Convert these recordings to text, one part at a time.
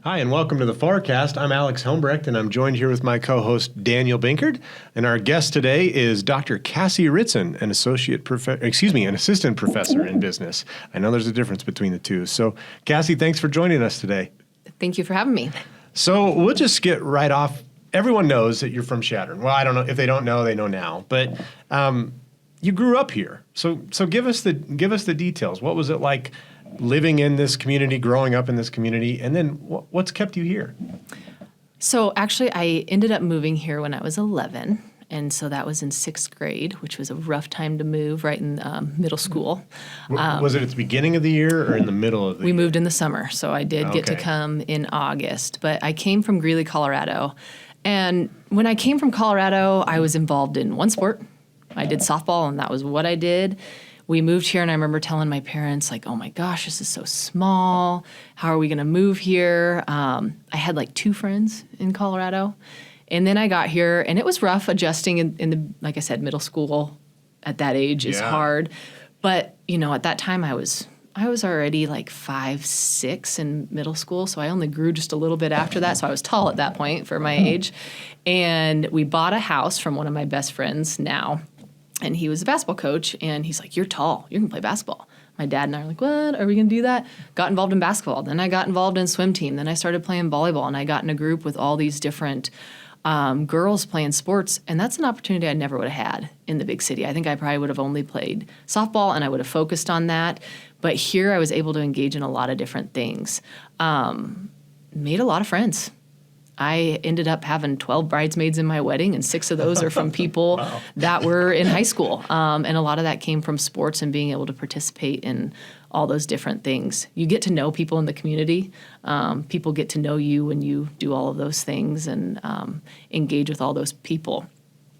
Hi, and welcome to the FARcast. I'm Alex Helmbrecht, and I'm joined here with my co-host Daniel Binkard. And our guest today is Dr. Cassie Ritzen, an assistant professor in business. I know there's a difference between the two. So, Cassie, thanks for joining us today. Thank you for having me. So we'll just get right off. Everyone knows that you're from Chadron. Well, I don't know if they don't know; they know now. But you grew up here, so give us the details. What was it like living in this community, growing up in this community, and then what's kept you here? So actually, I ended up moving here when I was 11, and so that was in 6th grade, which was a rough time to move right in middle school. Was it at the beginning of the year or in the middle of the year? We moved in the summer, so I did get to come in August. But I came from Greeley, Colorado, and when I came from Colorado, I was involved in one sport. I did softball, and that was what I did. We moved here, and I remember telling my parents, like, oh my gosh, this is so small. How are we going to move here? I had like 2 friends in Colorado. And then I got here, and it was rough adjusting in the, like I said, middle school at that age is hard. But, at that time I was already like 5'6" in middle school, so I only grew just a little bit after that. So I was tall at that point for my age. And we bought a house from one of my best friends now. And he was a basketball coach, and he's like, you're tall. You can play basketball. My dad and I were like, what? Are we going to do that? Got involved in basketball. Then I got involved in swim team. Then I started playing volleyball, and I got in a group with all these different girls playing sports. And that's an opportunity I never would have had in the big city. I think I probably would have only played softball, and I would have focused on that. But here I was able to engage in a lot of different things. Made a lot of friends. I ended up having 12 bridesmaids in my wedding, and 6 of those are from people that were in high school. And a lot of that came from sports and being able to participate in all those different things. You get to know people in the community. People get to know you when you do all of those things and engage with all those people.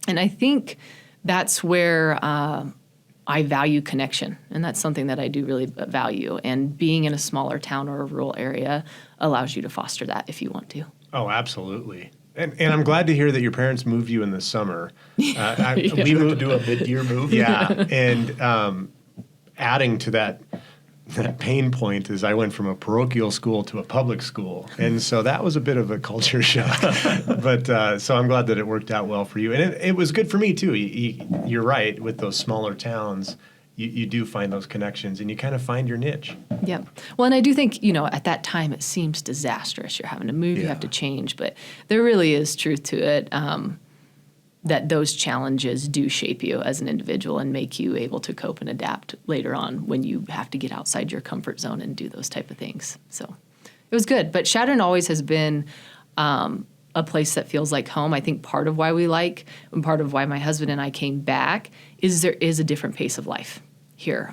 And I think that's where I value connection, and that's something that I do really value. And being in a smaller town or a rural area allows you to foster that if you want to. Oh, absolutely. And I'm glad to hear that your parents moved you in the summer. We moved to do a mid-year move. Yeah, and adding to that pain point is I went from a parochial school to a public school, and so that was a bit of a culture shock. But so I'm glad that it worked out well for you, and it was good for me too. You're right, with those smaller towns, you do find those connections, and you kind of find your niche. Yeah. Well, and I do think, at that time it seems disastrous. You're having to move, you have to change, but there really is truth to it, that those challenges do shape you as an individual and make you able to cope and adapt later on when you have to get outside your comfort zone and do those type of things. So it was good. But Chadron always has been a place that feels like home. I think part of why we like, and part of why my husband and I came back, is there is a different pace of life here.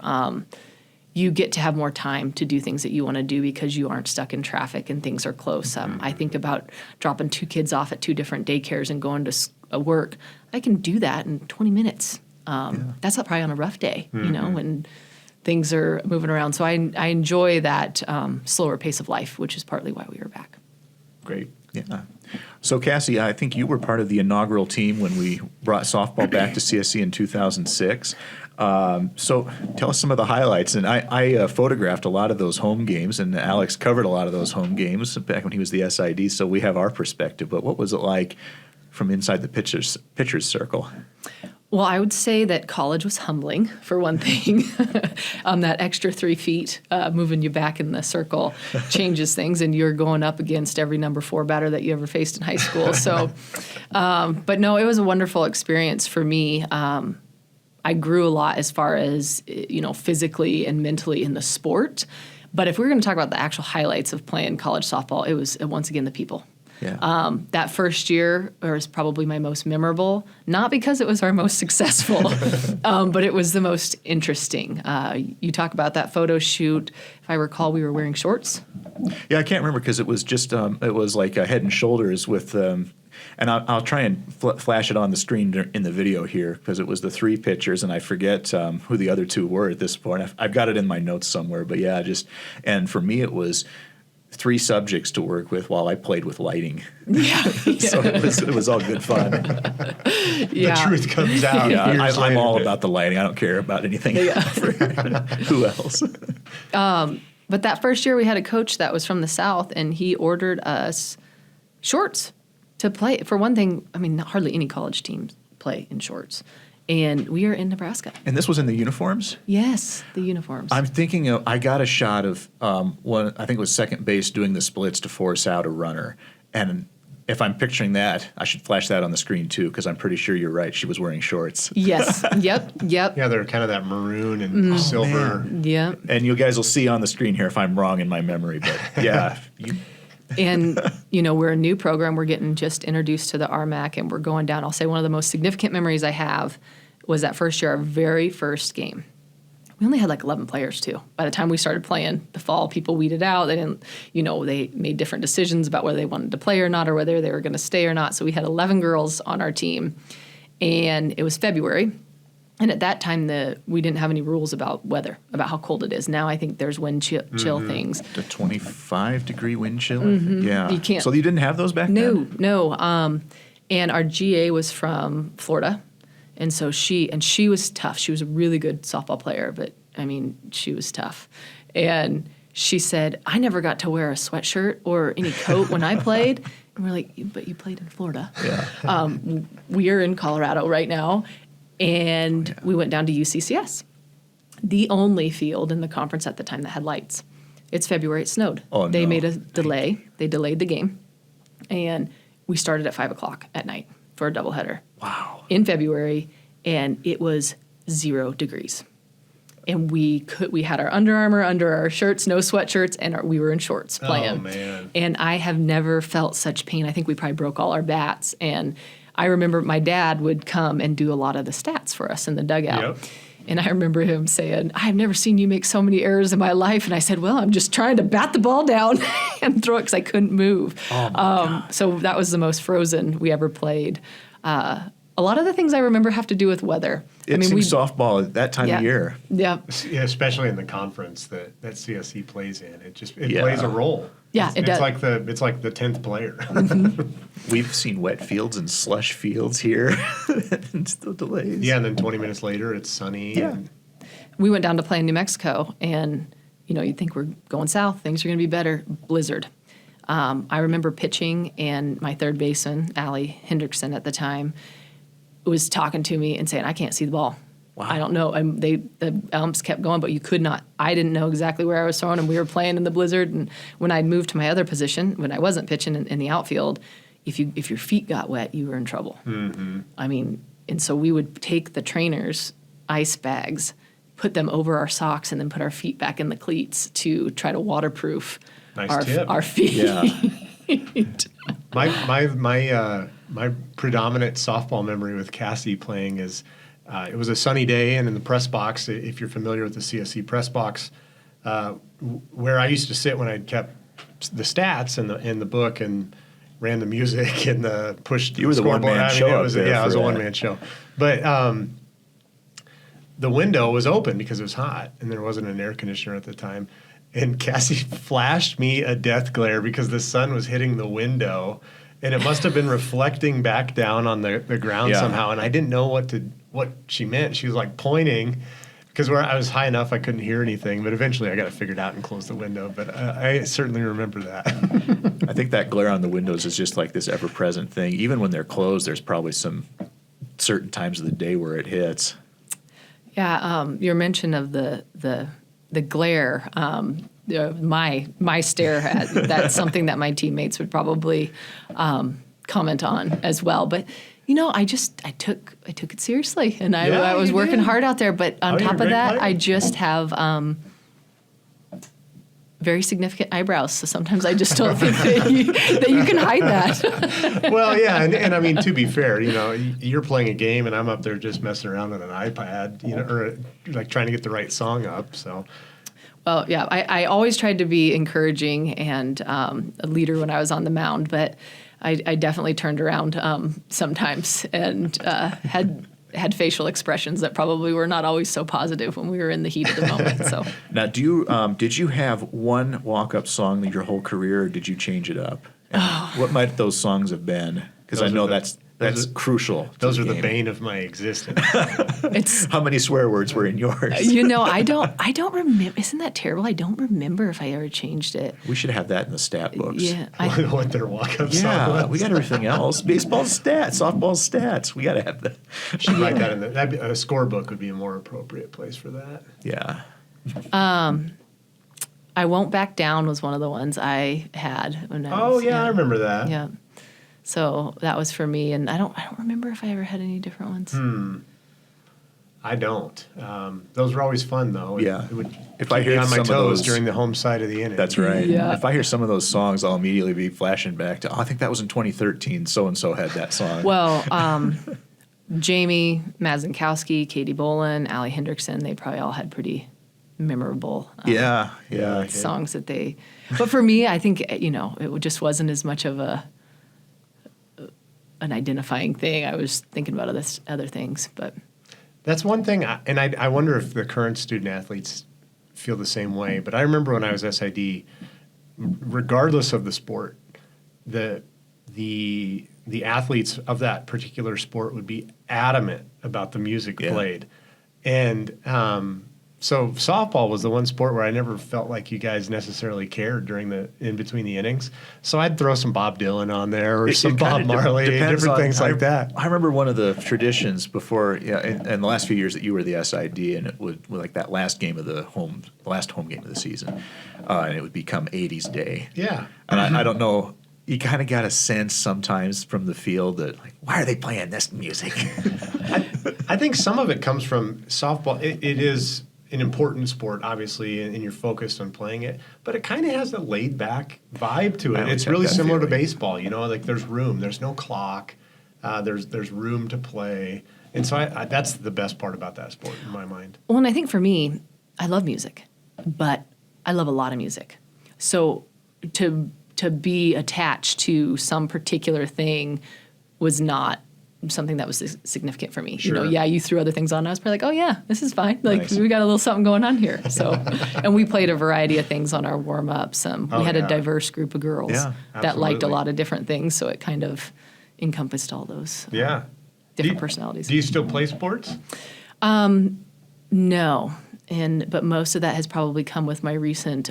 You get to have more time to do things that you want to do because you aren't stuck in traffic and things are close. I think about dropping 2 kids off at 2 different daycares and going to work. I can do that in 20 minutes. That's probably on a rough day, when things are moving around. So I enjoy that slower pace of life, which is partly why we were back. Great. Yeah. So, Cassie, I think you were part of the inaugural team when we brought softball back to CSC in 2006. So tell us some of the highlights. And I photographed a lot of those home games, and Alex covered a lot of those home games back when he was the SID, so we have our perspective. But what was it like from inside the pitcher's circle? Well, I would say that college was humbling, for one thing. That extra 3 feet moving you back in the circle changes things, and you're going up against every number 4 batter that you ever faced in high school. So, but no, it was a wonderful experience for me. I grew a lot as far as, physically and mentally in the sport. But if we're going to talk about the actual highlights of playing college softball, it was, once again, the people. Yeah. That first year was probably my most memorable, not because it was our most successful, but it was the most interesting. You talk about that photo shoot. If I recall, we were wearing shorts. Yeah, I can't remember because it was just it was like a Head and Shoulders with and I'll try and flash it on the screen in the video here because it was the 3 pitchers, and I forget who the other 2 were at this point. I've got it in my notes somewhere, but yeah, and for me it was 3 subjects to work with while I played with lighting. Yeah. So it was all good fun. The truth comes out. Yeah, I'm all about the lighting. I don't care about anything. Yeah. Who else? But that first year we had a coach that was from the South, and he ordered us shorts to play. For one thing, I mean, hardly any college teams play in shorts. And we are in Nebraska. And this was in the uniforms? Yes, the uniforms. I'm thinking I got a shot of one, I think it was second base doing the splits to force out a runner. And if I'm picturing that, I should flash that on the screen too, because I'm pretty sure you're right. She was wearing shorts. Yes. Yep. Yeah, they're kind of that maroon and silver. Yep. And you guys will see on the screen here if I'm wrong in my memory. But yeah. And, we're a new program. We're getting just introduced to the RMAC, and we're going down. I'll say one of the most significant memories I have was that first year, our very first game. We only had like 11 players, too. By the time we started playing the fall, people weeded out. They didn't, they made different decisions about whether they wanted to play or not, or whether they were going to stay or not. So we had 11 girls on our team, and it was February. And at that time, we didn't have any rules about weather, about how cold it is. Now I think there's wind chill things. The 25-degree wind chill? Yeah. You can't. So you didn't have those back then? No. And our GA was from Florida. And so she was tough. She was a really good softball player, but, she was tough. And she said, I never got to wear a sweatshirt or any coat when I played. And we're like, but you played in Florida. Yeah. We are in Colorado right now. And we went down to UCCS, the only field in the conference at the time that had lights. It's February. It snowed. Oh, They no. made a delay. They delayed the game. And we started at 5 o'clock at night for a doubleheader. Wow. In February, and it was 0 degrees. And we had our Under Armour under our shirts, no sweatshirts, and we were in shorts playing. Oh, man. And I have never felt such pain. I think we probably broke all our bats. And I remember my dad would come and do a lot of the stats for us in the dugout. Yep. And I remember him saying, I've never seen you make so many errors in my life. And I said, well, I'm just trying to bat the ball down and throw it because I couldn't move. Oh, my God. So that was the most frozen we ever played. A lot of the things I remember have to do with weather. It seems softball at that time of year. Yeah. Yeah, especially in the conference that CSC plays in. It Yeah. plays a role. Yeah, It's it does. It's like the 10th player. We've seen wet fields and slush fields here. And still delays. Yeah, and then 20 minutes later, it's sunny. Yeah. And We went down to play in New Mexico, and, you'd think we're going south. Things are going to be better. Blizzard. I remember pitching, and my third baseman, Allie Hendrickson at the time, was talking to me and saying, I can't see the ball. Wow. I don't know. The umps kept going, but you could not. I didn't know exactly where I was throwing, and we were playing in the blizzard. And when I'd moved to my other position, when I wasn't pitching in the outfield, if your feet got wet, you were in trouble. mm-hmm. And so we would take the trainers' ice bags, put them over our socks, and then put our feet back in the cleats to try to waterproof Nice tip. our feet. Yeah. My predominant softball memory with Cassie playing is it was a sunny day, and in the press box, if you're familiar with the CSC press box, where I used to sit when I'd kept the stats in the book and ran the music and the pushed. You were the one-man show It up was, there yeah, it was for a that. one-man show, but the window was open because it was hot and there wasn't an air conditioner at the time. And Cassie flashed me a death glare because the sun was hitting the window, and it must have been reflecting back down on the ground Yeah. somehow. And I didn't know what she meant. She was like pointing because where I was high enough, I couldn't hear anything. But eventually, I got it figured out and closed the window. But I certainly remember that. I think that glare on the windows is just like this ever-present thing. Even when they're closed, there's probably some certain times of the day where it hits. Yeah, your mention of the glare, my stare at that's something that my teammates would probably comment on as well. But I took it seriously, and I was working hard out there. But on top of that, I just have very significant eyebrows. So sometimes I just don't think that you can hide that. Well, yeah, and I mean, to be fair, you're playing a game, and I'm up there just messing around on an iPad, or like trying to get the right song up. So, well, yeah, I always tried to be encouraging and a leader when I was on the mound, but I definitely turned around sometimes and had facial expressions that probably were not always so positive when we were in the heat of the moment. So Now, did you have one walk-up song your whole career, or did you change it up? And what might those songs have been? Because I Those know are that's That's crucial. Those are the bane of my existence. How many swear words were in yours? I don't remember. Isn't that terrible? I don't remember if I ever changed it. We should have that in the stat books. Yeah. What their walk-up song Yeah, was. we got everything else. Baseball's stats, softball's stats. We got to have that. Should write that in a scorebook would be a more appropriate place for that. Yeah. I Won't Back Down was one of the ones I had. When I was, I remember that. Yeah. So that was for me, and I don't remember if I ever had any different ones. I don't. Those were always fun, though. Yeah. It would If keep I me hear on my some of toes those- during the home side of the inning. That's right. Yeah. If I hear some of those songs, I'll immediately be flashing back to, I think that was in 2013. So-and-so had that song. Well, Jamie Mazinkowski, Katie Bolin, Allie Hendrickson, they probably all had pretty memorable yeah. songs that they. But for me, I think it just wasn't as much of an identifying thing. I was thinking about other things, but That's one thing, and I wonder if the current student athletes feel the same way. But I remember when I was SID, regardless of the sport, the athletes of that particular sport would be adamant about the music played, and so softball was the one sport where I never felt like you guys necessarily cared in between the innings. So I'd throw some Bob Dylan on there or some Bob Marley, different things like that. I remember one of the traditions before, in the last few years that you were the SID, and it would like that last game of the last home game of the season, and it would become 80s Day. Yeah. And I don't know. You kind of got a sense sometimes from the field that, like, why are they playing this music? I think some of it comes from softball. It is an important sport, obviously, and you're focused on playing it, but it kind of has a laid-back vibe to it. It's really similar to baseball, like there's room. There's no clock. There's room to play. And so that's the best part about that sport in my mind. Well, and I think for me, I love music, but I love a lot of music. So to be attached to some particular thing was not something that was significant for me. Sure. You threw other things on. I was probably like, oh yeah, this is fine. Like Nice. we got a little something going on here. So, and we played a variety of things on our warm ups. We had a diverse group of girls that liked a lot of different things. So it kind of encompassed all those different personalities. Do you still play sports? No, but most of that has probably come with my recent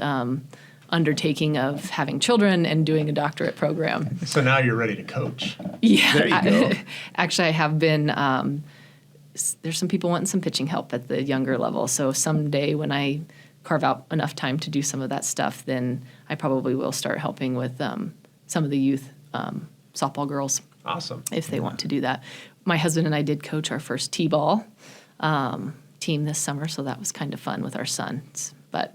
undertaking of having children and doing a doctorate program. So now you're ready to coach. Yeah, There you go. Actually, I have been. There's some people wanting some pitching help at the younger level. So someday when I carve out enough time to do some of that stuff, then I probably will start helping with some of the youth softball girls. Awesome. If they want to do that. My husband and I did coach our first T-ball team this summer, so that was kind of fun with our sons. But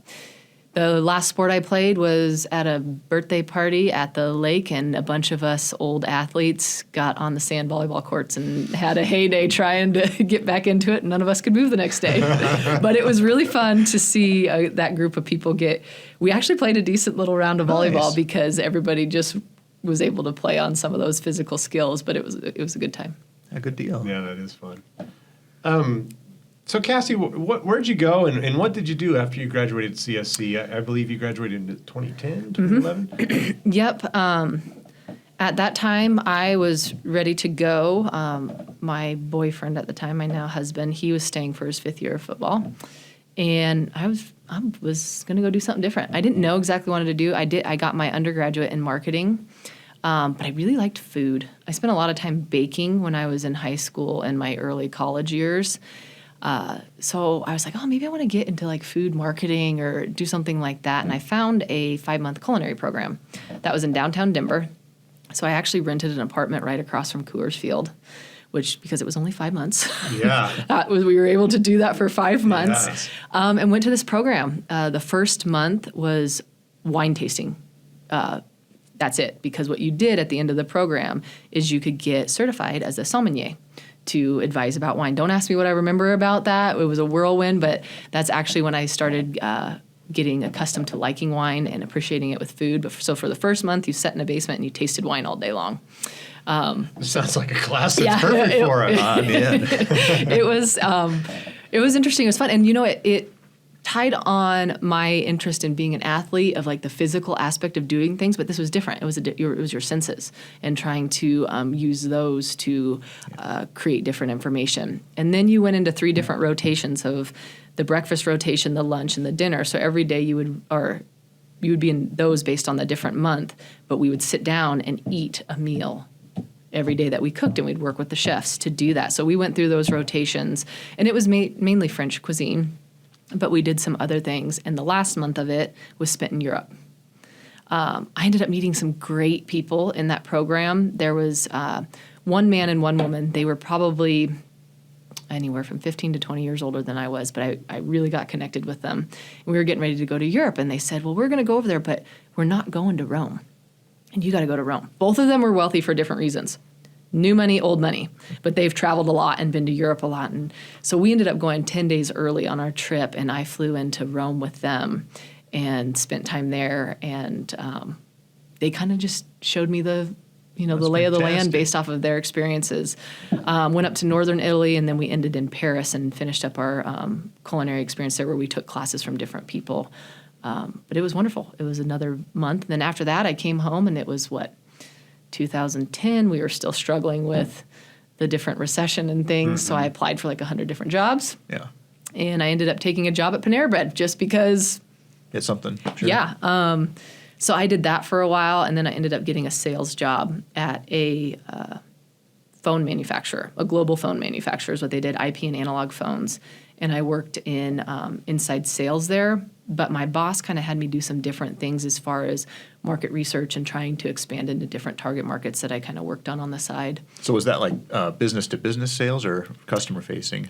the last sport I played was at a birthday party at the lake, and a bunch of us old athletes got on the sand volleyball courts and had a heyday trying to get back into it, and none of us could move the next day. But it was really fun to see that group of people we actually played a decent little round of volleyball because everybody just was able to play on some of those physical skills, but it was a good time. A good deal. Yeah, that is fun. So, Cassie, where'd you go and what did you do after you graduated CSC? I believe you graduated in 2010, 2011? Yep. At that time, I was ready to go. My boyfriend at the time, my now husband, he was staying for his 5th year of football. And I was going to go do something different. I didn't know exactly what I wanted to do. I got my undergraduate in marketing. But I really liked food. I spent a lot of time baking when I was in high school and my early college years. So I was like, maybe I want to get into like food marketing or do something like that. And I found a 5-month culinary program that was in downtown Denver. So I actually rented an apartment right across from Coors Field, because it was only 5 months. Yeah. We were able to do that for 5 months. Yes. And went to this program. The first month was wine tasting. That's it, because what you did at the end of the program is you could get certified as a sommelier to advise about wine. Don't ask me what I remember about that. It was a whirlwind, but that's actually when I started getting accustomed to liking wine and appreciating it with food. So for the first month, you sat in a basement and you tasted wine all day long. Sounds like a class that's perfect for us. I'm in. It was interesting. It was fun. And, tied on my interest in being an athlete of like the physical aspect of doing things, but this was different. It was your senses and trying to use those to create different information. And then you went into 3 different rotations of the breakfast rotation, the lunch, and the dinner. So every day you would be in those based on the different month, but we would sit down and eat a meal every day that we cooked, and we'd work with the chefs to do that. So we went through those rotations, and it was mainly French cuisine, but we did some other things. And the last month of it was spent in Europe. I ended up meeting some great people in that program. There was one man and one woman. They were probably anywhere from 15 to 20 years older than I was, but I really got connected with them. And we were getting ready to go to Europe, and they said, well, we're going to go over there, but we're not going to Rome. And you got to go to Rome. Both of them were wealthy for different reasons. New money, old money. But they've traveled a lot and been to Europe a lot. And so we ended up going 10 days early on our trip, and I flew into Rome with them and spent time there. And they kind of just showed me the lay of the land based off of their experiences. Went up to northern Italy, and then we ended in Paris and finished up our culinary experience there where we took classes from different people. But it was wonderful. It was another month. And then after that, I came home, and it was 2010. We were still struggling with the different recession and things. So I applied for 100 different jobs. Yeah. And I ended up taking a job at Panera Bread just because. It's something. Sure. Yeah. So I did that for a while, and then I ended up getting a sales job at a phone manufacturer, a global phone manufacturer is what they did, IP and analog phones. And I worked in inside sales there, but my boss kind of had me do some different things as far as market research and trying to expand into different target markets that I kind of worked on the side. So was that business-to-business sales or customer-facing?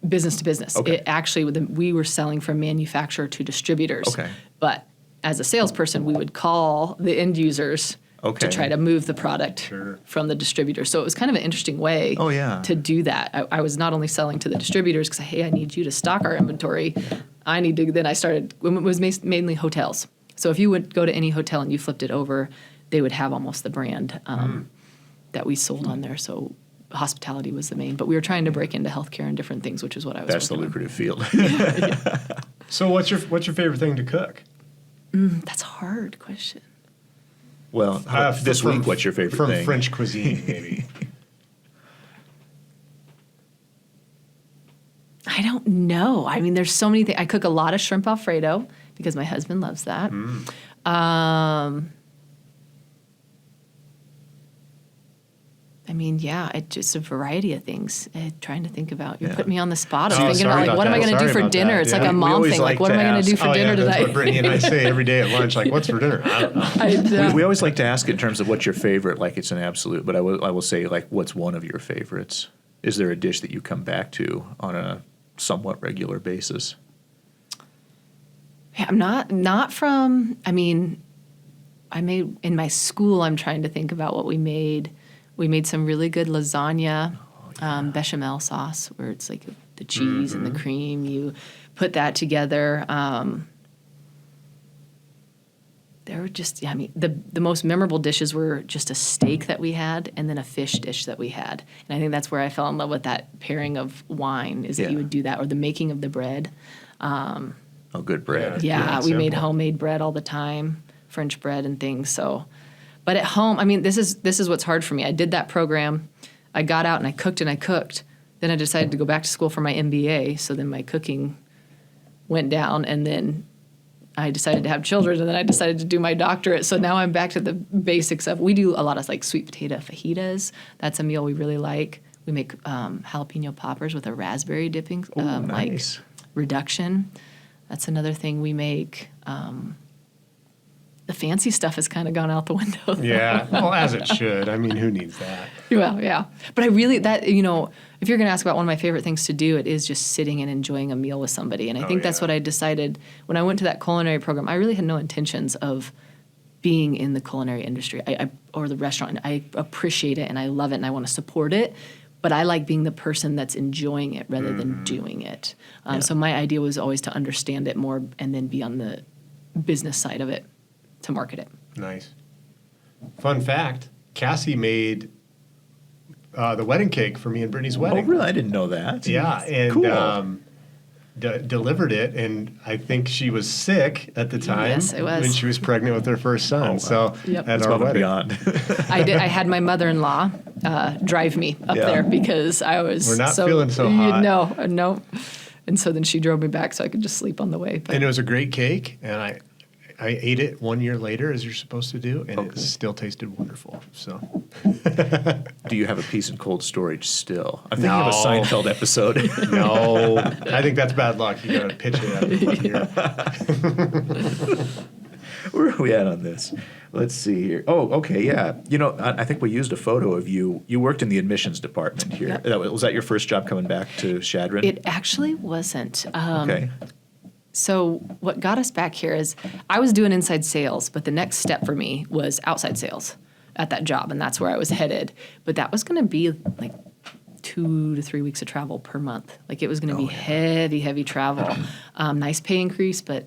Business to business. Okay. It actually, we were selling from manufacturer to distributors. Okay. But as a salesperson, we would call the end users to try to move the product from the distributor. So it was kind of an interesting way to do that. I was not only selling to the distributors because, hey, I need you to stock our inventory. Then I started, it was mainly hotels. So if you would go to any hotel and you flipped it over, they would have almost the brand that we sold on there. So hospitality was the main. But we were trying to break into healthcare and different things, which is what I was That's the lucrative field. So what's your favorite thing to cook? That's a hard question. Well, this week, what's your favorite thing? From French cuisine, maybe. I don't know. I mean, there's so many things. I cook a lot of shrimp Alfredo because my husband loves that. I mean, yeah, it's just a variety of things. Trying to think about. You're putting me on the spot. I'm thinking about what am I going to do for dinner? It's like a mom thing. Like, what am I going to do for dinner tonight? That's what Brittany and I say every day at lunch. Like, what's for dinner? I don't know. We always like to ask in terms of what's your favorite, like it's an absolute. But I will say, like, what's one of your favorites? Is there a dish that you come back to on a somewhat regular basis? Yeah, I'm not from. I mean, I made in my school. I'm trying to think about what we made. We made some really good lasagna, bechamel sauce, where it's like the cheese and the cream. You put that together. There were just, the most memorable dishes were just a steak that we had and then a fish dish that we had. And I think that's where I fell in love with that pairing of wine, is that you would do that, or the making of the bread. Good bread. Yeah, we made homemade bread all the time, French bread and things, so... But at home, I mean, this is what's hard for me. I did that program. I got out and I cooked. Then I decided to go back to school for my MBA. So then my cooking went down, and then I decided to have children, and then I decided to do my doctorate. So now I'm back to the basics of, we do a lot of like sweet potato fajitas. That's a meal we really like. We make jalapeno poppers with a raspberry dipping nice. reduction. That's another thing we make. The fancy stuff has kind of gone out the window. Yeah, well, as it should. I mean, who needs that? Well, yeah. But I really, if you're going to ask about one of my favorite things to do, it is just sitting and enjoying a meal with somebody. And I think that's what I decided when I went to that culinary program. I really had no intentions of being in the culinary industry or the restaurant. I appreciate it, and I love it, and I want to support it. But I like being the person that's enjoying it rather than doing it. So my idea was always to understand it more and then be on the business side of it to market it. Nice. Fun fact, Cassie made the wedding cake for me and Brittany's wedding. Oh, really? I didn't know that. Yeah, and cool. delivered it, and I think she was sick at the time. Yes, it was. When she was pregnant with her first son. Oh, wow. So Yep. at It's our above and wedding. beyond. I had my mother-in-law drive me up Yeah. there because I was We're not feeling so hot. No. And so then she drove me back so I could just sleep on the way. But And it was a great cake, and I ate it 1 year later, as you're supposed to do, and it still tasted wonderful. So Do you have a piece in cold storage still? I'm thinking of a No. Seinfeld episode. no, I think that's bad luck. You got to pitch it out of 1 year. Where are we at on this? Let's see here. Oh, okay, yeah. You know, I think we used a photo of you. You worked in the admissions department here. Yep. Was that your first job coming back to Chadron? it actually wasn't. Okay. So what got us back here is I was doing inside sales, but the next step for me was outside sales at that job, and that's where I was headed. But that was going to be like 2 to 3 weeks of travel per month. Like it was going to be heavy travel. Nice pay increase, but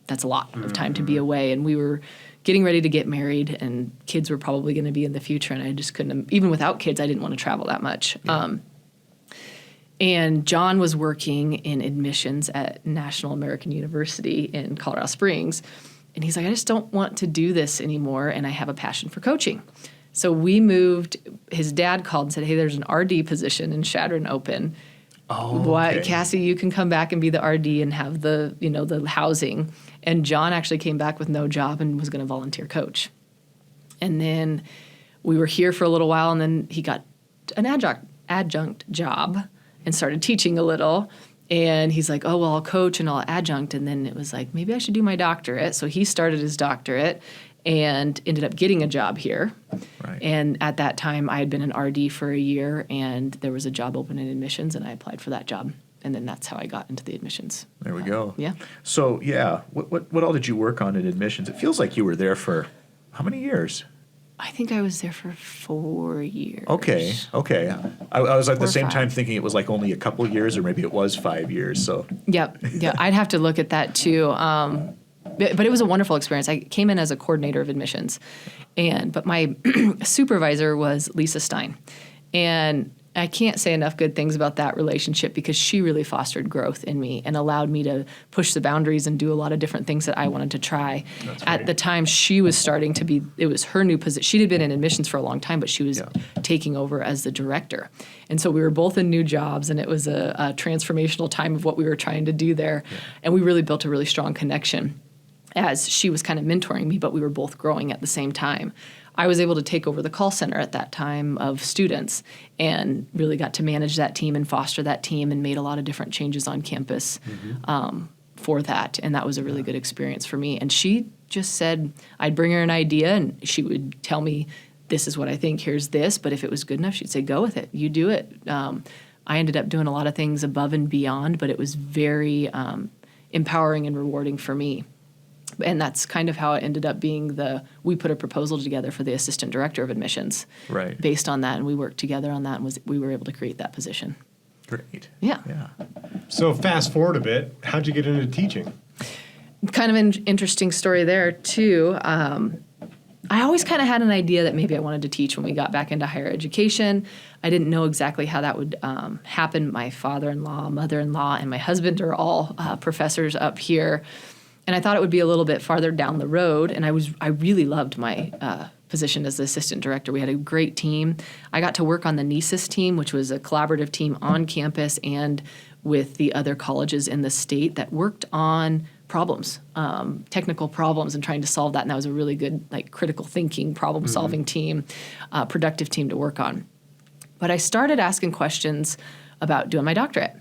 that's a lot of time to be away. And we were getting ready to get married, and kids were probably going to be in the future, and I just couldn't. Even without kids, I didn't want to travel that much. Yeah. And John was working in admissions at National American University in Colorado Springs. And he's like, I just don't want to do this anymore, and I have a passion for coaching. So we moved. His dad called and said, hey, there's an RD position in Chadron open. Why, okay. Cassie, you can come back and be the RD and have the housing. And John actually came back with no job and was going to volunteer coach. And then we were here for a little while, and then he got an adjunct job and started teaching a little. And he's like, oh, well, I'll coach and I'll adjunct. And then it was like, maybe I should do my doctorate. So he started his doctorate and ended up getting a job here. Right. And at that time, I had been an RD for a year, and there was a job open in admissions, and I applied for that job. And then that's how I got into the admissions. There we go. Yeah. So, yeah, what all did you work on in admissions? It feels like you were there for how many years? I think I was there for 4 years. Okay. I was at the 4 or same 5. time thinking it was like only a couple of years, or maybe it was 5 years. So, Yep. Yeah, I'd have to look at that too. But it was a wonderful experience. I came in as a coordinator of admissions, but my supervisor was Lisa Stein, and I can't say enough good things about that relationship because she really fostered growth in me and allowed me to push the boundaries and do a lot of different things that I wanted to try. At the time, she was starting to be, it was her new position. She had been in admissions for a long time, but she was taking over as the director. And so we were both in new jobs, and it was a transformational time of what we were trying to do there. Yeah. And we really built a really strong connection as she was kind of mentoring me, but we were both growing at the same time. I was able to take over the call center at that time of students and really got to manage that team and foster that team and made a lot of different changes on campus for that. And that was a really good experience for me. And she just said, I'd bring her an idea and she would tell me, this is what I think, here's this. But if it was good enough, she'd say, go with it. You do it. I ended up doing a lot of things above and beyond, but it was very empowering and rewarding for me. And that's kind of how it ended up being we put a proposal together for the assistant director of admissions based on that, and we worked together on that, and we were able to create that position. Great. Yeah. So fast forward a bit, how'd you get into teaching? Kind of an interesting story there, too. I always kind of had an idea that maybe I wanted to teach when we got back into higher education. I didn't know exactly how that would happen. My father-in-law, mother-in-law, and my husband are all professors up here. And I thought it would be a little bit farther down the road, and I really loved my position as the assistant director. We had a great team. I got to work on the NESIS team, which was a collaborative team on campus and with the other colleges in the state that worked on problems, technical problems, and trying to solve that. And that was a really good, critical thinking, problem-solving team, productive team to work on. But I started asking questions about doing my doctorate.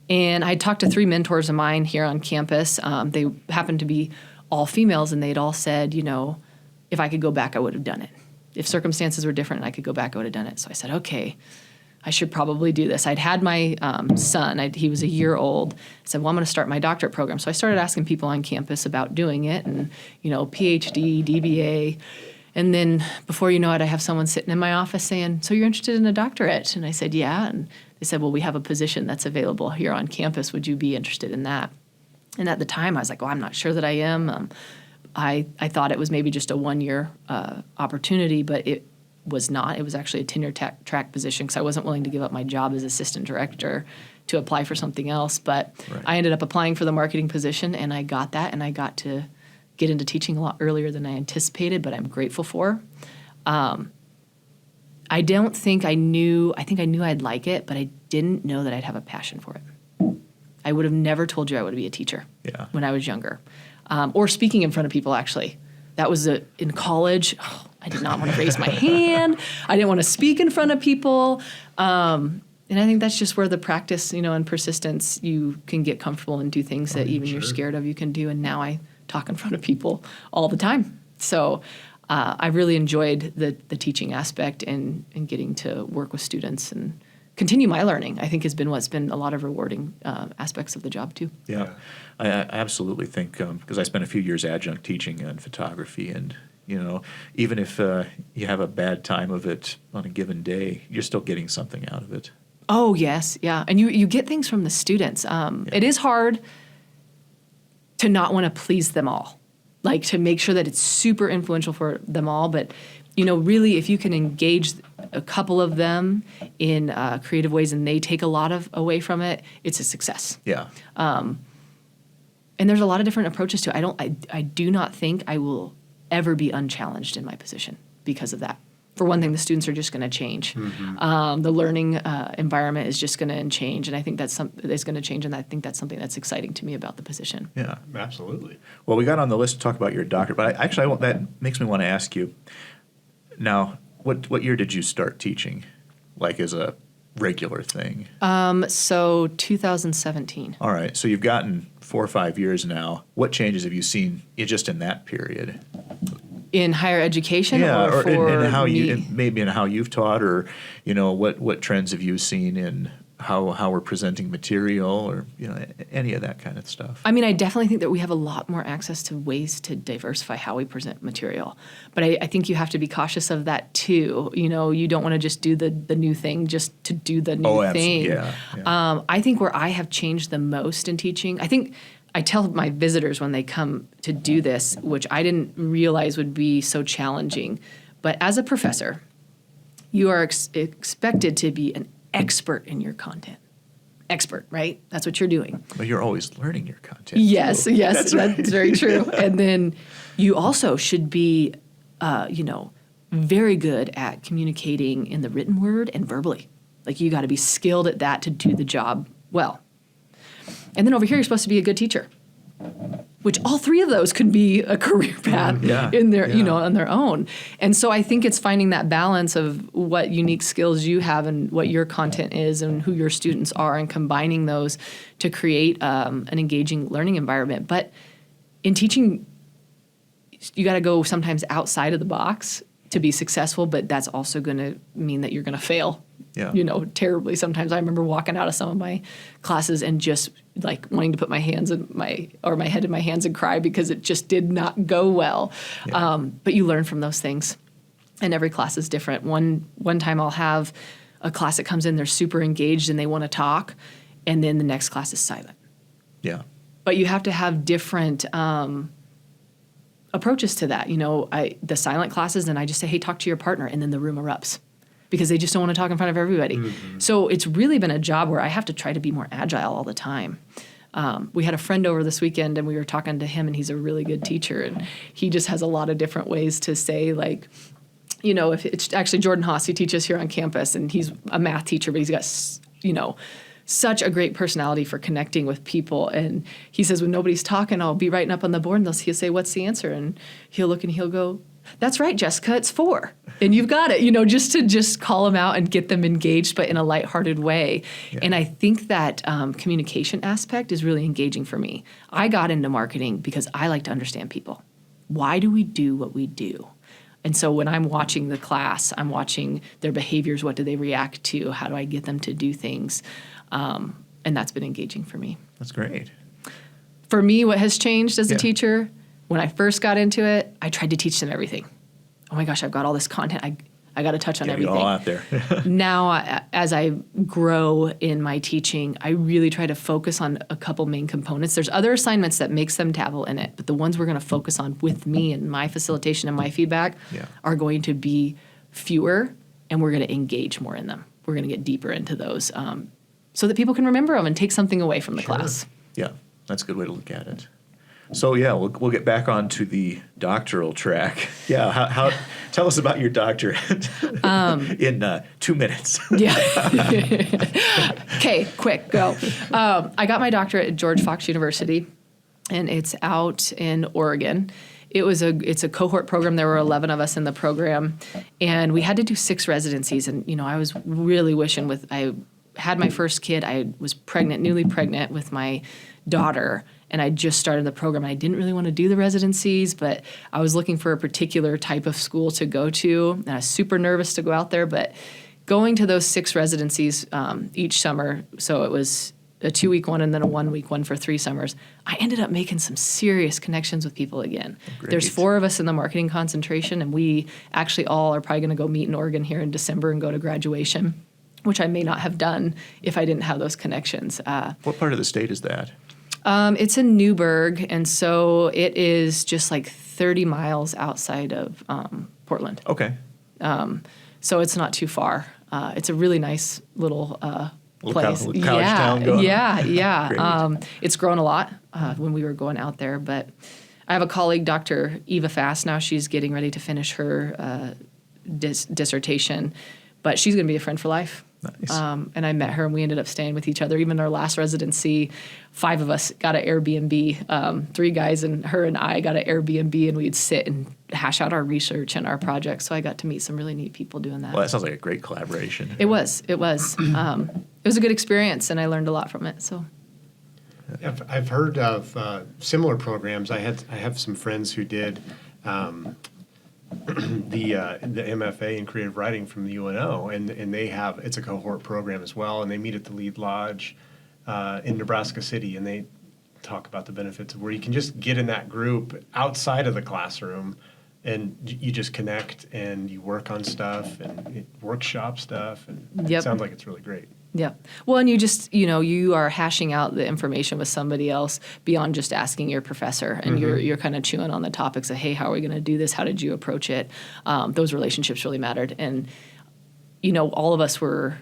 And I talked to 3 mentors of mine here on campus. They happened to be all females, and they'd all said, if I could go back, I would have done it. If circumstances were different and I could go back, I would have done it. So I said, okay, I should probably do this. I'd had my son. He was a year old. I said, well, I'm going to start my doctorate program. So I started asking people on campus about doing it and, PhD, DBA. And then before you know it, I have someone sitting in my office saying, so you're interested in a doctorate? And I said, yeah. And they said, well, we have a position that's available here on campus. Would you be interested in that? And at the time, I was like, well, I'm not sure that I am. I thought it was maybe just a 1-year opportunity, but it was not. It was actually a tenure track position because I wasn't willing to give up my job as assistant director to apply for something else. But I ended up applying for the marketing position, and I got that, and I got to get into teaching a lot earlier than I anticipated, but I'm grateful for. I don't think I knew, I think I knew I'd like it, but I didn't know that I'd have a passion for it. I would have never told you I would be a teacher when I was younger. Or speaking in front of people, actually. That was in college. Oh, I did not want to raise my hand. I didn't want to speak in front of people. And I think that's just where the practice, and persistence, you can get comfortable and do things that even you're scared of, you can do. And now I talk in front of people all the time. So I really enjoyed the teaching aspect and getting to work with students and continue my learning, I think, has been what's been a lot of rewarding aspects of the job, too. Yeah, I absolutely think, because I spent a few years adjunct teaching in photography, and, even if you have a bad time of it on a given day, you're still getting something out of it. Oh, yes, yeah. And you get things from the students. It is hard to not want to please them all, like to make sure that it's super influential for them all, but really, if you can engage a couple of them in creative ways and they take a lot away from it, it's a success. Yeah. And there's a lot of different approaches to it. I do not think I will ever be unchallenged in my position because of that. For one thing, the students are just going to change. Mm-hmm. The learning environment is just going to change, and I think that's going to change, and I think that's something that's exciting to me about the position. Yeah, absolutely. Well, we got on the list to talk about your doctorate, but that makes me want to ask you. Now, what year did you start teaching, like as a regular thing? So 2017. All right. So you've gotten 4 or 5 years now. What changes have you seen just in that period? In higher education, or for in how me? maybe in how you've taught, or what trends have you seen in how we're presenting material, or any of that kind of stuff? I mean, I definitely think that we have a lot more access to ways to diversify how we present material, but I think you have to be cautious of that too. You don't want to just do the new thing just to do the new thing. Yeah. I think where I have changed the most in teaching, I think I tell my visitors when they come to do this, which I didn't realize would be so challenging, but as a professor, you are expected to be an expert in your content. Expert, right? That's what you're doing. But you're always learning your content. Yes, that's very true. And then you also should be, very good at communicating in the written word and verbally. Like you got to be skilled at that to do the job well. And then over here, you're supposed to be a good teacher, which all three of those could be a career path in their, on their own. And so I think it's finding that balance of what unique skills you have and what your content is and who your students are, and combining those to create an engaging learning environment. But in teaching, you got to go sometimes outside of the box to be successful, but that's also going to mean that you're going to fail. Terribly. Sometimes I remember walking out of some of my classes and just like wanting to put my hands in my head in my hands and cry because it just did not go well. Yeah. But you learn from those things, and every class is different. One time I'll have a class that comes in, they're super engaged and they want to talk, and then the next class is silent. Yeah. But you have to have different approaches to that. The silent classes, and I just say, hey, talk to your partner, and then the room erupts, because they just don't want to talk in front of everybody. Mm-hmm. So it's really been a job where I have to try to be more agile all the time. We had a friend over this weekend, and we were talking to him, and he's a really good teacher, and he just has a lot of different ways to say, like, if it's actually Jordan Haas, he teaches here on campus, and he's a math teacher, but he's got, such a great personality for connecting with people. And he says, when nobody's talking, I'll be writing up on the board, and he'll say, what's the answer? And he'll look and he'll go, that's right, Jessica, it's 4. And you've got it, just to call them out and get them engaged, but in a lighthearted way. Yeah. And I think that communication aspect is really engaging for me. I got into marketing because I like to understand people. Why do we do what we do? And so when I'm watching the class, I'm watching their behaviors. What do they react to? How do I get them to do things? And that's been engaging for me. That's great. For me, what has changed as a teacher, when I first got into it, I tried to teach them everything. Oh my gosh, I've got all this content. I got to touch on everything. Get it all out there. Now, as I grow in my teaching, I really try to focus on a couple main components. There's other assignments that make some dabble in it, but the ones we're going to focus on with me and my facilitation and my feedback are going to be fewer, and we're going to engage more in them. We're going to get deeper into those. so that people can remember them and take something away from the class. Yeah, that's a good way to look at it. So yeah, we'll get back onto the doctoral track. Yeah, how tell us about your doctorate in 2 minutes. Yeah. Okay, quick, go. I got my doctorate at George Fox University, and it's out in Oregon. It's a cohort program. There were 11 of us in the program, and we had to do 6 residencies. And I was really wishing I had my first kid. I was newly pregnant with my daughter, and I just started the program. I didn't really want to do the residencies, but I was looking for a particular type of school to go to, and I was super nervous to go out there. But going to those 6 residencies each summer, so it was a 2-week one and then a 1-week one for 3 summers, I ended up making some serious connections with people again. Great. There's 4 of us in the marketing concentration, and we actually all are probably going to go meet in Oregon here in December and go to graduation, which I may not have done if I didn't have those connections. What part of the state is that? It's in Newburgh, and so it is just like 30 miles outside of Portland. Okay. So it's not too far. It's a really nice little place. College town going on. Yeah. It's grown a lot when we were going out there, but I have a colleague, Dr. Eva Fast, now. She's getting ready to finish her dissertation, but she's going to be a friend for life. Nice. And I met her, and we ended up staying with each other. Even our last residency, 5 of us got an Airbnb. 3 guys and her and I got an Airbnb, and we'd sit and hash out our research and our projects. So I got to meet some really neat people doing that. Well, that sounds like a great collaboration. It was. It was a good experience, and I learned a lot from it. So. I've heard of similar programs. I have some friends who did the MFA in creative writing from the UNO, and it's a cohort program as well, and they meet at the Lead Lodge in Nebraska City, and they talk about the benefits of where you can just get in that group outside of the classroom, and you just connect and you work on stuff and workshop stuff, and It sounds like it's really great. Yeah. Well, and you just, you are hashing out the information with somebody else beyond just asking your professor, and you're kind of chewing on the topics of, hey, how are we going to do this? How did you approach it? Those relationships really mattered. And, all of us were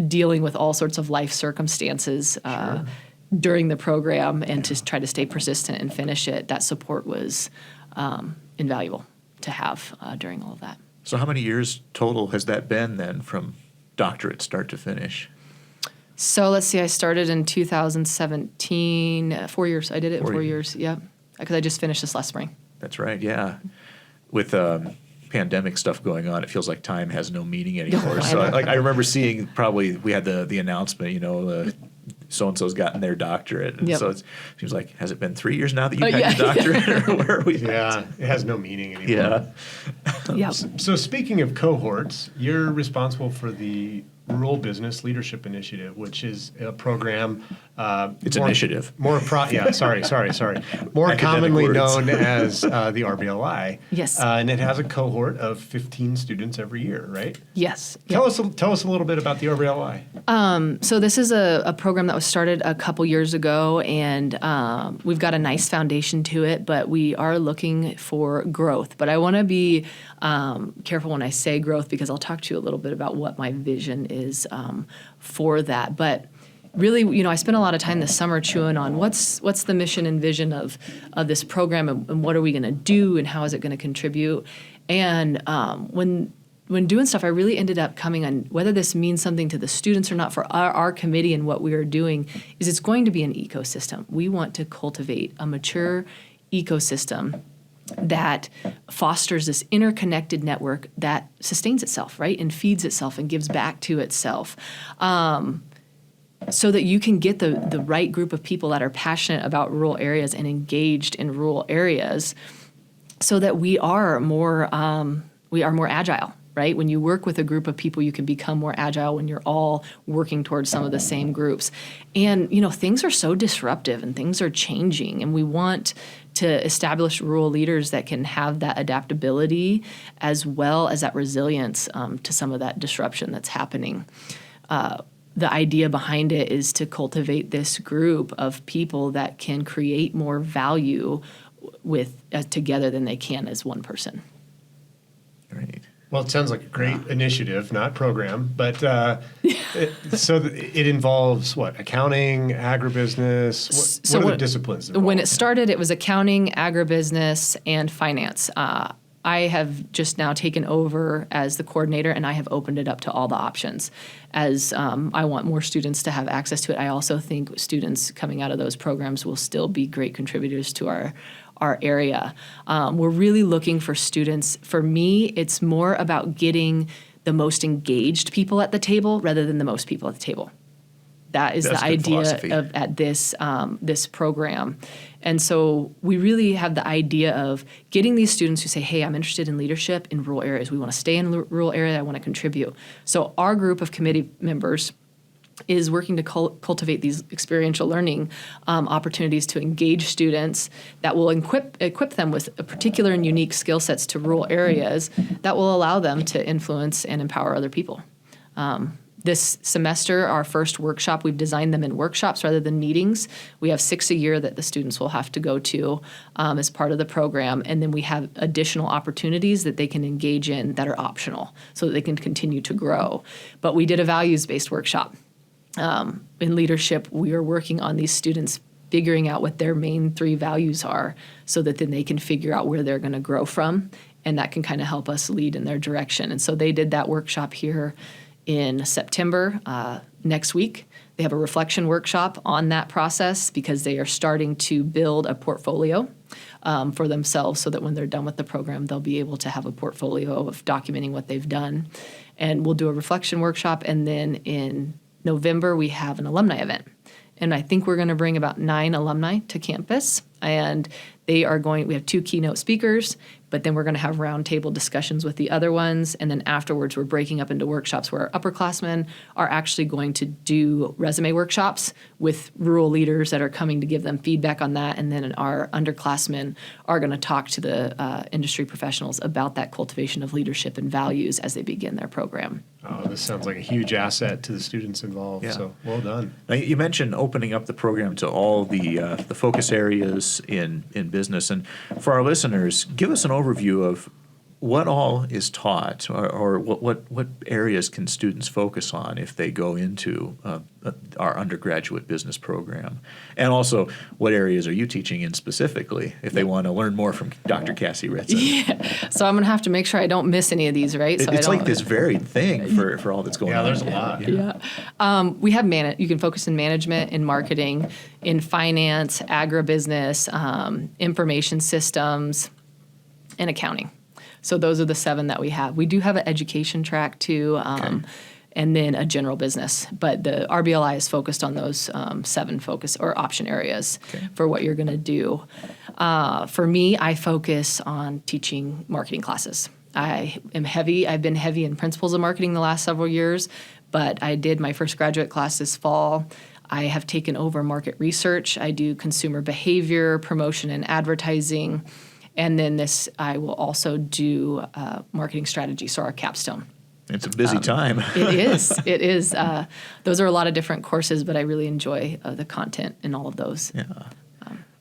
dealing with all sorts of life circumstances during the program, and to try to stay persistent and finish it, that support was invaluable to have during all of that. So how many years total has that been then from doctorate start to finish? So let's see, I started in 2017, 4 years. I did it in 4 years, yeah, because I just finished this last spring. That's right, yeah. With pandemic stuff going on, it feels like time has no meaning anymore. So I remember seeing, probably we had the announcement, so-and-so's gotten their doctorate. And so it seems like, has it been 3 years now that you've had your doctorate? Or where are we? Yeah, it has no meaning anymore. Yeah. So speaking of cohorts, you're responsible for the Rural Business Leadership Initiative, which is a program. It's initiative. More commonly known as the RBLI. Yes. And it has a cohort of 15 students every year, right? Yes. Tell us a little bit about the RBLI. So this is a program that was started a couple years ago, and we've got a nice foundation to it, but we are looking for growth. But I want to be careful when I say growth, because I'll talk to you a little bit about what my vision is for that. But really, I spent a lot of time this summer chewing on what's the mission and vision of this program, and what are we going to do, and how is it going to contribute. And when doing stuff, I really ended up coming on whether this means something to the students or not. For our committee and what we are doing is it's going to be an ecosystem. We want to cultivate a mature ecosystem that fosters this interconnected network that sustains itself, right, and feeds itself and gives back to itself. So that you can get the right group of people that are passionate about rural areas and engaged in rural areas, so that we are more agile, right? When you work with a group of people, you can become more agile when you're all working towards some of the same groups. And, things are so disruptive and things are changing, and we want to establish rural leaders that can have that adaptability as well as that resilience to some of that disruption that's happening. The idea behind it is to cultivate this group of people that can create more value together than they can as one person. Right. Well, it sounds like a great initiative, not program, but it involves what? Accounting, agribusiness? What are the disciplines involved? When it started, it was accounting, agribusiness, and finance. I have just now taken over as the coordinator, and I have opened it up to all the options. As I want more students to have access to it, I also think students coming out of those programs will still be great contributors to our area. We're really looking for students. For me, it's more about getting the most engaged people at the table rather than the most people at the table. That's the idea at this program. And so we really have the idea of getting these students who say, hey, I'm interested in leadership in rural areas. We want to stay in the rural area. I want to contribute. So our group of committee members is working to cultivate these experiential learning opportunities to engage students that will equip them with a particular and unique skill sets to rural areas that will allow them to influence and empower other people. This semester, our first workshop, we've designed them in workshops rather than meetings. We have 6 a year that the students will have to go to as part of the program, and then we have additional opportunities that they can engage in that are optional so that they can continue to grow. But we did a values-based workshop. In leadership, we are working on these students figuring out what their main 3 values are so that then they can figure out where they're going to grow from, and that can kind of help us lead in their direction. And so they did that workshop here in September. Next week, they have a reflection workshop on that process because they are starting to build a portfolio for themselves so that when they're done with the program, they'll be able to have a portfolio of documenting what they've done. And we'll do a reflection workshop, and then in November, we have an alumni event. And I think we're going to bring about 9 alumni to campus. And we have 2 keynote speakers, but then we're going to have roundtable discussions with the other ones. And then afterwards, we're breaking up into workshops where our upperclassmen are actually going to do resume workshops with rural leaders that are coming to give them feedback on that. And then our underclassmen are going to talk to the industry professionals about that cultivation of leadership and values as they begin their program. Oh, this sounds like a huge asset to the students involved. Yeah. So well done. Now, you mentioned opening up the program to all the focus areas in business. And for our listeners, give us an overview of what all is taught, or what areas can students focus on if they go into our undergraduate business program? And also, what areas are you teaching in specifically if they want to learn more from Dr. Cassie Ritzen? Yeah, so I'm going to have to make sure I don't miss any of these, right? It's like this varied thing for all that's going on. Yeah, there's a lot. Yeah. We have you can focus in management, in marketing, in finance, agribusiness, information systems, and accounting. So those are the 7 that we have. We do have an education track too, and then a general business. But the RBLI is focused on those 7 focus or option areas for what you're going to do. For me, I focus on teaching marketing classes. I've been heavy in principles of marketing the last several years, but I did my first graduate class this fall. I have taken over market research. I do consumer behavior, promotion and advertising. And then I will also do marketing strategy, so our capstone. It's a busy time. It is. Those are a lot of different courses, but I really enjoy the content in all of those. Yeah.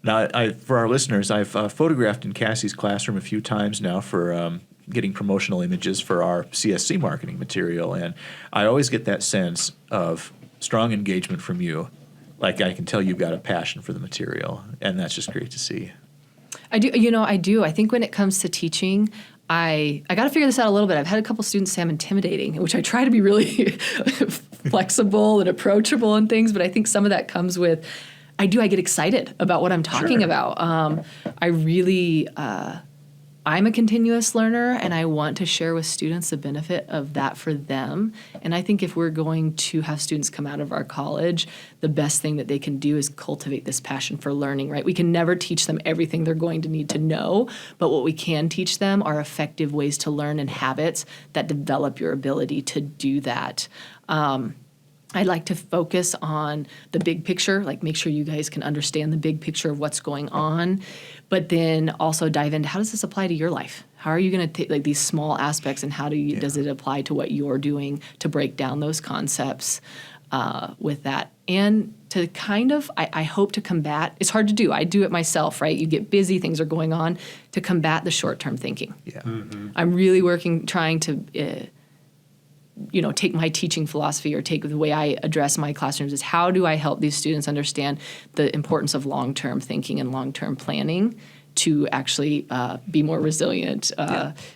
Now, for our listeners, I've photographed in Cassie's classroom a few times now for getting promotional images for our CSC marketing material, and I always get that sense of strong engagement from you. Like, I can tell you've got a passion for the material, and that's just great to see. I do. I think when it comes to teaching, I got to figure this out a little bit. I've had a couple students say I'm intimidating, which I try to be really flexible and approachable and things, but I think some of that comes with, I get excited about what I'm talking about. I'm a continuous learner, and I want to share with students the benefit of that for them. And I think if we're going to have students come out of our college, the best thing that they can do is cultivate this passion for learning, right? We can never teach them everything they're going to need to know, but what we can teach them are effective ways to learn and habits that develop your ability to do that. I like to focus on the big picture, like make sure you guys can understand the big picture of what's going on, but then also dive into how does this apply to your life? How are you going to take like these small aspects and how does it apply to what you're doing to break down those concepts? with that. And to kind of, I hope to combat, it's hard to do. I do it myself, right? You get busy, things are going on, to combat the short-term thinking. Yeah. Mm-hmm. I'm really trying to, take my teaching philosophy or take the way I address my classrooms is how do I help these students understand the importance of long-term thinking and long-term planning to actually be more resilient,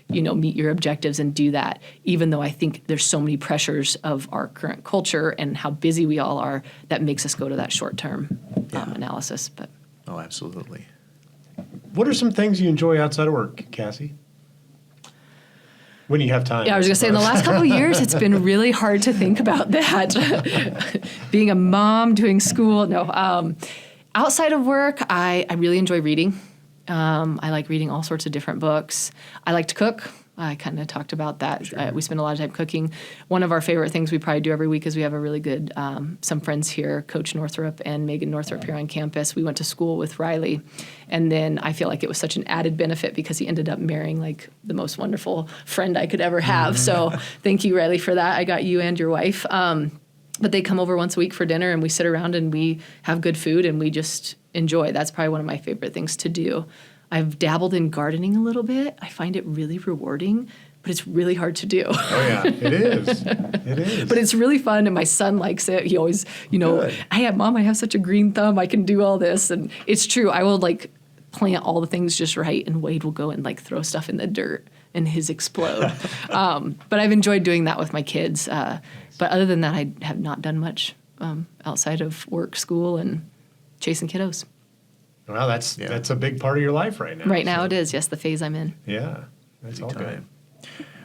meet your objectives and do that, even though I think there's so many pressures of our current culture and how busy we all are that makes us go to that short-term analysis. But Oh, absolutely. What are some things you enjoy outside of work, Cassie? When you have time. Yeah, I was going to say, in the last couple of years, it's been really hard to think about that. Being a mom, doing school. No. Outside of work, I really enjoy reading. I like reading all sorts of different books. I like to cook. I kind of talked about that. Sure. We spend a lot of time cooking. One of our favorite things we probably do every week is we have a really good, some friends here, Coach Northrup and Megan Northrup here on campus. We went to school with Riley, and then I feel like it was such an added benefit because he ended up marrying like the most wonderful friend I could ever have. So thank you, Riley, for that. I got you and your wife. But they come over once a week for dinner, and we sit around and we have good food, and we just enjoy. That's probably one of my favorite things to do. I've dabbled in gardening a little bit. I find it really rewarding, but it's really hard to do. Oh, yeah, it is. It is. But it's really fun, and my son likes it. He always, Good. Mom, I have such a green thumb. I can do all this. And it's true. I will, plant all the things just right, and Wade will go and, throw stuff in the dirt, and his explode. But I've enjoyed doing that with my kids. But other than that, I have not done much outside of work, school, and chasing kiddos. Well, that's a big part of your life right now. Right now it is, yes, the phase I'm in. Yeah, that's all good. Time.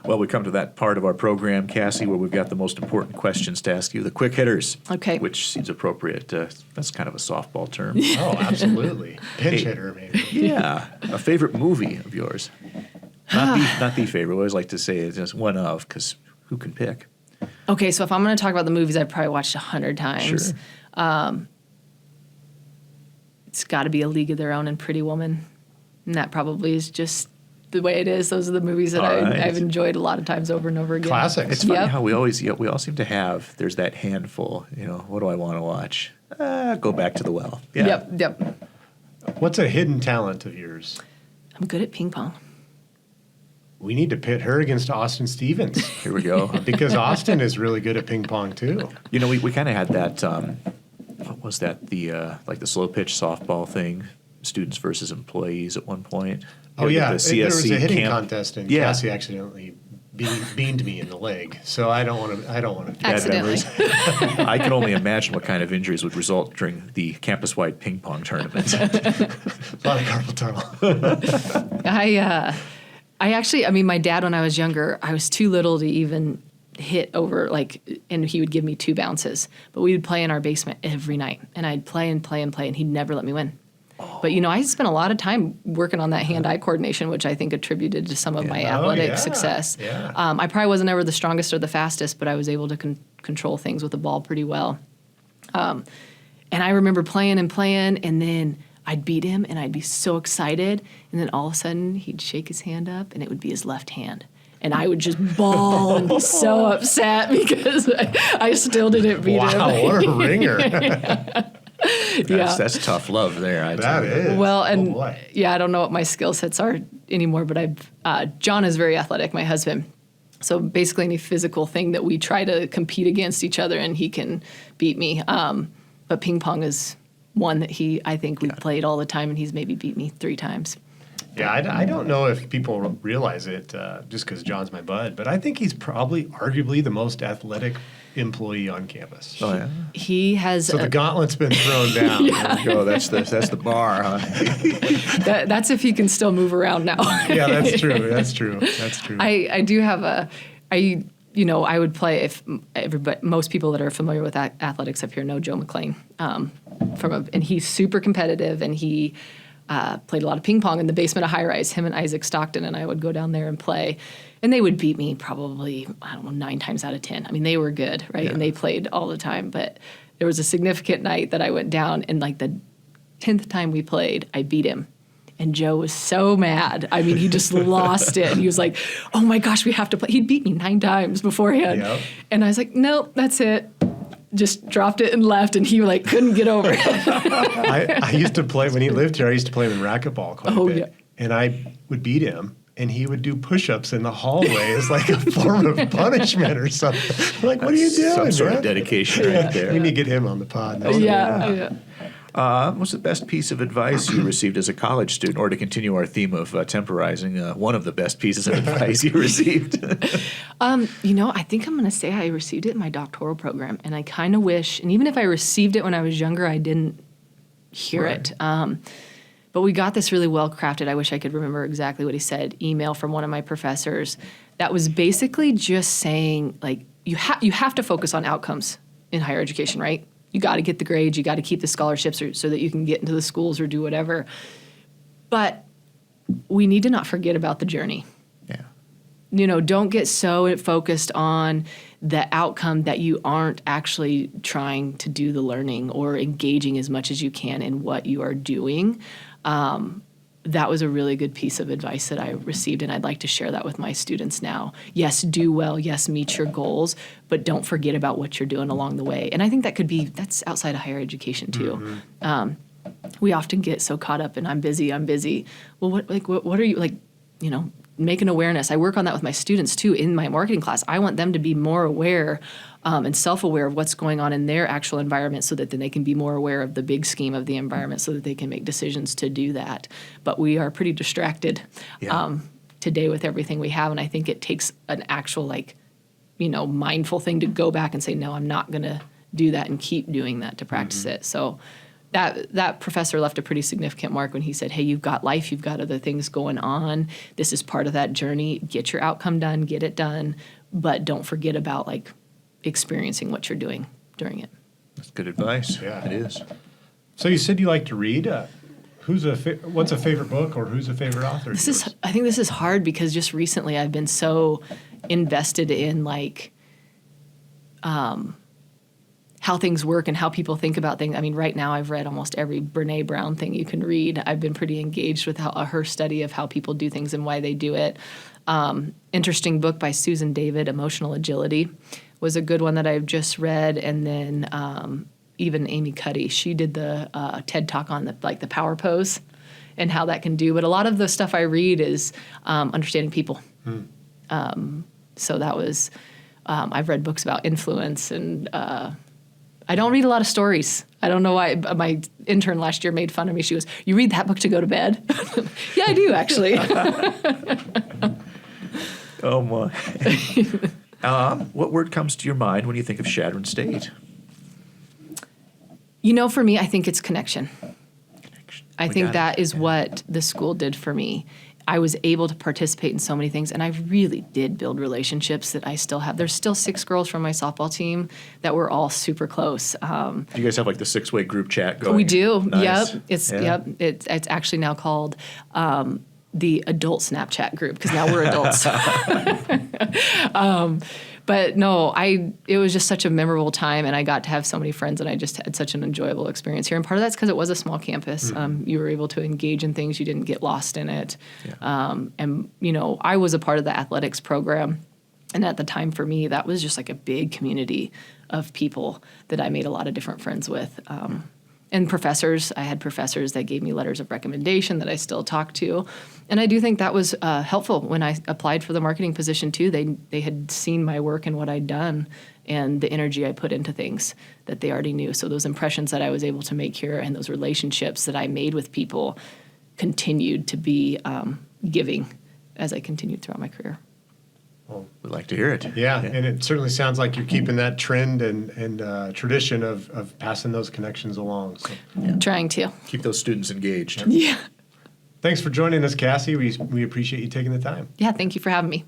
Well, we come to that part of our program, Cassie, where we've got the most important questions to ask you, the quick hitters. Okay. Which seems appropriate. That's kind of a softball term. Oh, absolutely. Pinch hitter, maybe. Yeah. A favorite movie of yours? Not the favorite. We always like to say it's just one of, because who can pick? Okay, so if I'm going to talk about the movies I've probably watched 100 times. Sure. It's got to be A League of Their Own and Pretty Woman. And that probably is just the way it is. Those are the movies that I've enjoyed a lot of times over and over again. Classics. It's funny how we all seem to have, there's that handful, what do I want to watch? Go back to the well. Yeah. Yep. What's a hidden talent of yours? I'm good at ping pong. We need to pit her against Austin Stevens. Here we go. Because Austin is really good at ping pong, too. We kind of had that, what was that, the slow pitch softball thing, students versus employees at one point. Oh, yeah. The CSC there was a hitting camp. contest, and Yeah. Cassie accidentally beamed me in the leg. So I don't want to. Accidentally. I can only imagine what kind of injuries would result during the campus-wide ping pong tournament. A lot of carpal tunnel. I actually, my dad, when I was younger, I was too little to even hit over, and he would give me 2 bounces. But we would play in our basement every night, and I'd play and play and play, and he'd never let me win. Oh. But, I spent a lot of time working on that hand-eye coordination, which I think attributed to some of my athletic success. Yeah. I probably wasn't ever the strongest or the fastest, but I was able to control things with the ball pretty well. And I remember playing, and then I'd beat him, and I'd be so excited, and then all of a sudden, he'd shake his hand up, and it would be his left hand. And I would just bawl and be so upset because I still didn't beat him. Wow, what a ringer. That's tough love there. That is. Well, and boy. I don't know what my skill sets are anymore, but John is very athletic, my husband. So basically any physical thing that we try to compete against each other, and he can beat me. But ping pong is one that I think we played all the time, and he's maybe beat me 3 times. Yeah, I don't know if people realize it just because John's my bud, but I think he's probably arguably the most athletic employee on campus. Oh, yeah. He has. So the gauntlet's been thrown down. There we go. That's the bar, huh? That's if he can still move around now. Yeah, that's true. That's true. I do have I would play if most people that are familiar with athletics up here know Joe McLean, and he's super competitive, and he played a lot of ping pong in the basement of High Rise. Him and Isaac Stockton and I would go down there and play, and they would beat me probably 9 times out of 10. They were good, right? Yeah. And they played all the time. But there was a significant night that I went down, and the 10th time we played, I beat him. And Joe was so mad. He just lost it. And he was like, oh, my gosh, we have to play. He'd beat me 9 times beforehand. Yep. And I was like, nope, that's it. just dropped it and left, and he like couldn't get over it. I used to play, when he lived here, I used to play him in racquetball quite a bit. Yeah. And I would beat him, and he would do push-ups in the hallway as like a form of punishment or something. I'm like, what are you doing, Some sort man? of dedication right there. We need to get him on the pod. Yeah. What's the best piece of advice you received as a college student, or to continue our theme of temporizing, one of the best pieces of advice you received? I think I'm going to say I received it in my doctoral program, and I kind of wish, and even if I received it when I was younger, I didn't hear it. But we got this really well-crafted, I wish I could remember exactly what he said, email from one of my professors that was basically just saying, like, you have to focus on outcomes in higher education, right? You got to get the grades, you got to keep the scholarships so that you can get into the schools or do whatever. But we need to not forget about the journey. Yeah. Don't get so focused on the outcome that you aren't actually trying to do the learning or engaging as much as you can in what you are doing. That was a really good piece of advice that I received, and I'd like to share that with my students now. Yes, do well. Yes, meet your goals, but don't forget about what you're doing along the way. And I think that's outside of higher education too. Mm-hmm. We often get so caught up in I'm busy. Well, what are you make an awareness. I work on that with my students too in my marketing class. I want them to be more aware and self-aware of what's going on in their actual environment so that then they can be more aware of the big scheme of the environment so that they can make decisions to do that. But we are pretty distracted today with everything we have, and I think it takes an actual mindful thing to go back and say, no, I'm not going to do that and keep doing that to practice it. So that professor left a pretty significant mark when he said, hey, you've got life, you've got other things going on. This is part of that journey. Get your outcome done, get it done, but don't forget about experiencing what you're doing during it. That's good advice. Yeah. It is. So you said you like to read. What's a favorite book, or who's a favorite author? I think this is hard because just recently I've been so invested in how things work and how people think about things. I mean, right now I've read almost every Brene Brown thing you can read. I've been pretty engaged with her study of how people do things and why they do it. Interesting book by Susan David, Emotional Agility, was a good one that I've just read. And then even Amy Cuddy, she did the TED Talk on the power pose and how that can do. But a lot of the stuff I read is understanding people. So that was, I've read books about influence, and I don't read a lot of stories. I don't know why. My intern last year made fun of me. She goes, you read that book to go to bed? Yeah, I do, actually. Oh, my. What word comes to your mind when you think of Chadron State? For me, I think it's connection. I think that is what the school did for me. I was able to participate in so many things, and I really did build relationships that I still have. There's still 6 girls from my softball team that we're all super close. Do you guys have the 6-way group chat going? We do. Nice. Yep. It's actually now called the adult Snapchat group because now we're adults. But no, it was just such a memorable time, and I got to have so many friends, and I just had such an enjoyable experience here. And part of that's because it was a small campus. You were able to engage in things. You didn't get lost in it. Yeah. And I was a part of the athletics program, and at the time for me, that was just a big community of people that I made a lot of different friends with. And professors, I had professors that gave me letters of recommendation that I still talk to. And I do think that was helpful when I applied for the marketing position too. They had seen my work and what I'd done and the energy I put into things that they already knew. So those impressions that I was able to make here and those relationships that I made with people continued to be giving as I continued throughout my career. Well, we'd like to hear it. Yeah, and it certainly sounds like you're keeping that trend and tradition of passing those connections along. So. Yeah. Trying to. Keep those students engaged. Yeah. Thanks for joining us, Cassie. We appreciate you taking the time. Yeah, thank you for having me.